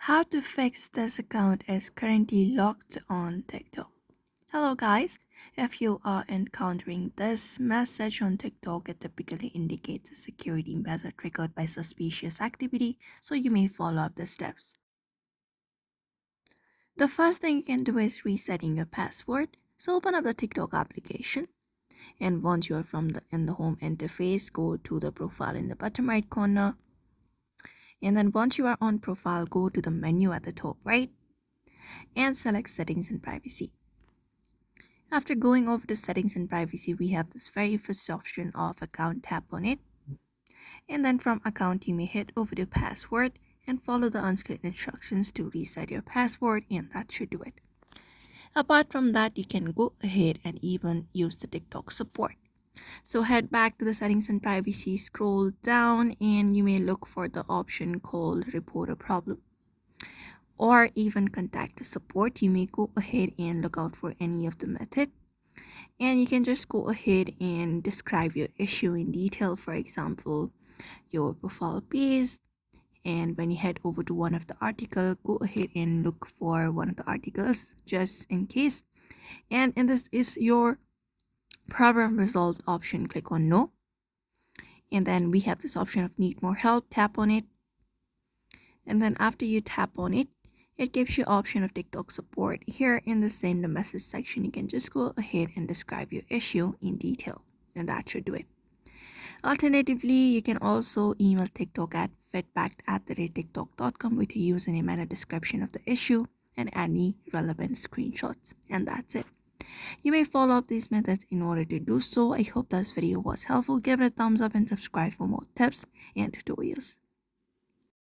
How to fix this account is currently locked on TikTok. Hello guys, if you are encountering this message on TikTok, it typically indicates a security measure triggered by suspicious activity, so you may follow up the steps. The first thing you can do is resetting your password. So open up the TikTok application, and once you are in the home interface, go to the profile in the bottom right corner. And then once you are on profile, go to the menu at the top right and select settings and privacy. After going over the settings and privacy, we have this very first option of account. Tap on it, and then from account you may head over to password and follow the on-screen instructions to reset your password, and that should do it. Apart from that, you can go ahead and even use the TikTok support. So head back to the settings and privacy, scroll down, and you may look for the option called report a problem or even contact the support. You may go ahead and look out for any of the method, and you can just go ahead and describe your issue in detail. For example, your profile page, and when you head over to one of the article, go ahead and look for one of the articles just in case. And in this is your problem resolved option, click on no, and then we have this option of need more help. Tap on it, and then after you tap on it, it gives you option of TikTok support. Here in the send the message section, you can just go ahead and describe your issue in detail, and that should do it. Alternatively, you can also email TikTok at feedback@tiktok.com with your username and a description of the issue and any relevant screenshots, and that's it. You may follow up these methods in order to do so. I hope this video was helpful. Give it a thumbs up and subscribe for more tips and tutorials.